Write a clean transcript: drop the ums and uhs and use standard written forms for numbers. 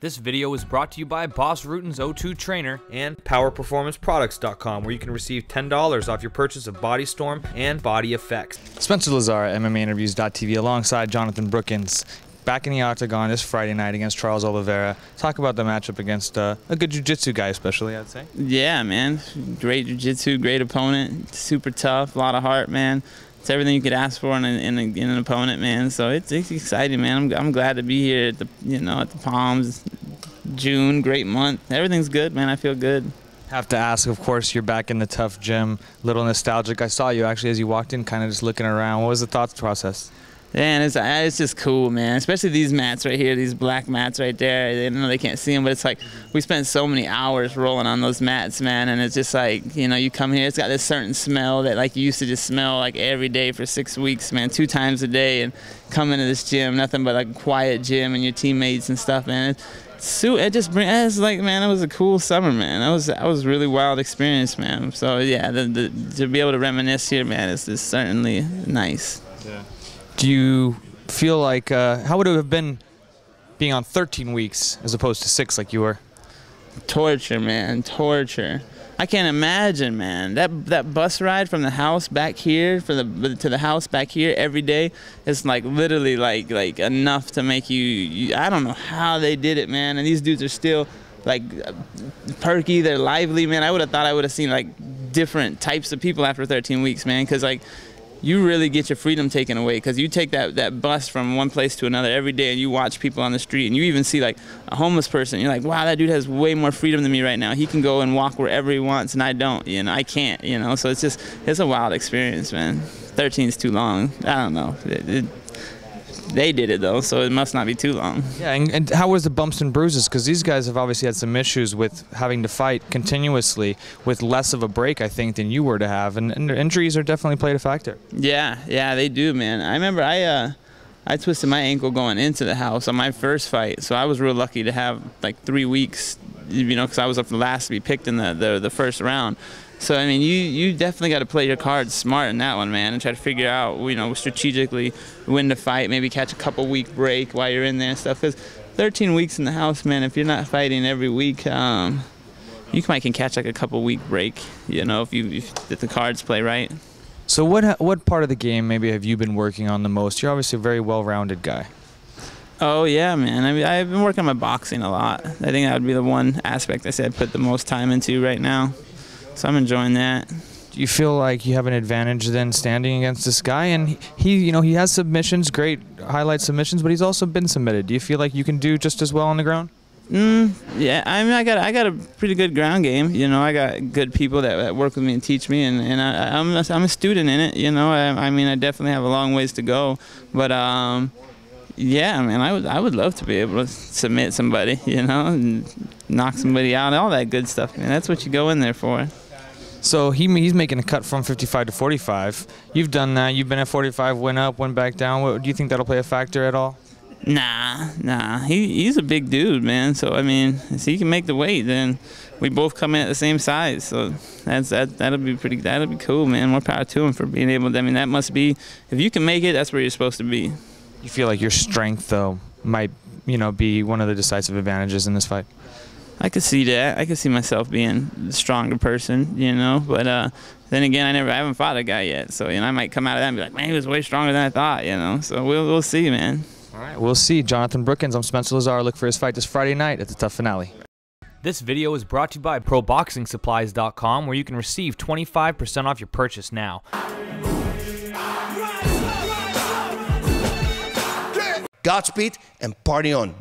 This video is brought to you by Boss Rutan's O2 Trainer and PowerPerformanceProducts.com, where you can receive $10 off your purchase of Body Storm and Body Effects. Spencer Lazar at MMAinterviews.tv alongside Jonathan Brookins. Back in the octagon this Friday night against Charles Oliveira. Talk about the matchup against a good jiu-jitsu guy, especially, I'd say. Yeah, man. Great jiu-jitsu, great opponent. Super tough, a lot of heart, man. It's everything you could ask for in an opponent, man. So it's exciting, man. I'm glad to be here at the at the Palms. June, great month. Everything's good, man. I feel good. Have to ask, of course, you're back in the tough gym. Little nostalgic. I saw you actually as you walked in, kind of just looking around. What was the thought process? Man, it's just cool, man. Especially these mats right here, these black mats right there. I know they can't see them, but it's like we spent so many hours rolling on those mats, man. And it's just like, you come here, it's got this certain smell that like you used to just smell like every day for 6 weeks, man, 2 times a day. And come into this gym, nothing but like a quiet gym and your teammates and stuff, man. It's like, man, it was a cool summer, man. That was really wild experience, man. So yeah, to be able to reminisce here, man, is certainly nice. Yeah. Do you feel like, how would it have been being on 13 weeks as opposed to 6 like you were? Torture, man, torture. I can't imagine, man. That bus ride from the house back here to the house back here every day is like literally like enough to make you. I don't know how they did it, man. And these dudes are still like perky. They're lively, man. I would have thought I would have seen like different types of people after 13 weeks, man. Because like, you really get your freedom taken away because you take that bus from one place to another every day and you watch people on the street and you even see like a homeless person. You're like, wow, that dude has way more freedom than me right now. He can go and walk wherever he wants and I don't, I can't, So it's a wild experience, man. 13 is too long. I don't know. They did it though, so it must not be too long. Yeah, and how was the bumps and bruises? Because these guys have obviously had some issues with having to fight continuously with less of a break, I think, than you were to have, and injuries are definitely played a factor. Yeah, they do, man. I remember I twisted my ankle going into the house on my first fight, so I was real lucky to have like 3 weeks, because I was up the last to be picked in the first round. So, I mean, you definitely got to play your cards smart in that one, man, and try to figure out, strategically when to fight, maybe catch a couple-week break while you're in there and stuff. Because 13 weeks in the house, man, if you're not fighting every week, you can catch like a couple-week break, if the cards play right. So what part of the game maybe have you been working on the most? You're obviously a very well-rounded guy. Oh, yeah, man. I mean, I've been working on my boxing a lot. I think that would be the one aspect I said I'd put the most time into right now. So I'm enjoying that. Do you feel like you have an advantage then standing against this guy? And he has submissions, great highlight submissions, but he's also been submitted. Do you feel like you can do just as well on the ground? Yeah, I mean, I got a pretty good ground game. I got good people that work with me and teach me, and I'm a student in it. I mean, I definitely have a long ways to go, but yeah, man, I would love to be able to submit somebody, and knock somebody out, and all that good stuff, man. That's what you go in there for. So he's making a cut from 55 to 45. You've done that. You've been at 45, went up, went back down. Do you think that'll play a factor at all? Nah. He's a big dude, man. So I mean, if he can make the weight, then we both come in at the same size. So that'll be cool, man. More power to him for being able to. I mean, that must be, if you can make it, that's where you're supposed to be. You feel like your strength though might be one of the decisive advantages in this fight? I could see that. I could see myself being the stronger person, But then again, I haven't fought a guy yet, so I might come out of that and be like, man, he was way stronger than I thought, So we'll see, man. All right, we'll see. Jonathan Brookins, I'm Spencer Lazar. Look for his fight this Friday night at the Tough Finale. This video is brought to you by ProBoxingSupplies.com, where you can receive 25% off your purchase now. Godspeed and party on.